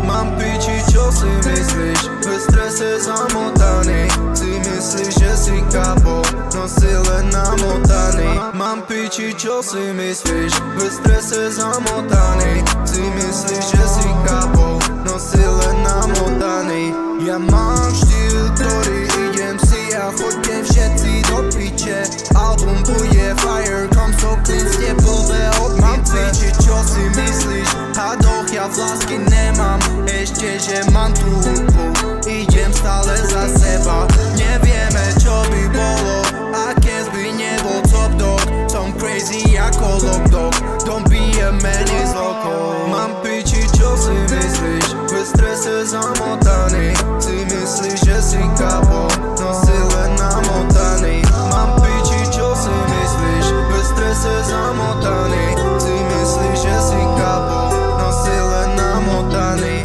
Mám piči, čo si myslíš? V strese zamotaný. Si myslíš, že si kapo, no si len namotaný. Mám piči, čo si myslíš? V strese zamotaný. Si myslíš, že si kapo, no si len namotaný. Ja mám štýl, ktorý idem si a chodte všetci do piče. Album bude fire, kom so clean, ste plné od mám piči, čo si myslíš? Hadoch, ja flasky nemám, ešte že mám tú hudbu. Idem stále za seba, nevieme čo by bolo, aké by nebol top dog. Som crazy ako lockdog, don't be a man is loco. Mám piči, čo si myslíš? V strese zamotaný. Si myslíš, že si kapo, no si len namotaný. Mám piči, čo si myslíš? V strese zamotaný. Si myslíš, že si kapo, no si len namotaný.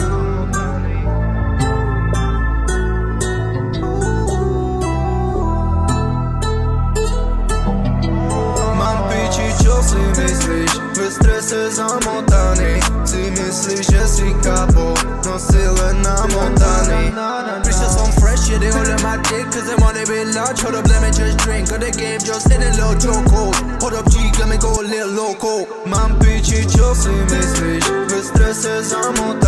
Mám piči, čo si myslíš? V strese zamotaný. Si myslíš, že si kapo, no si len namotaný. Prišiel som fresh, yeah, they all on my dick, cause they want it be large. Hold up, let me just drink, got the game just in a little chokehold. Hold up, G, let me go a little loco. Mám piči, čo si myslíš? V strese zamotaný.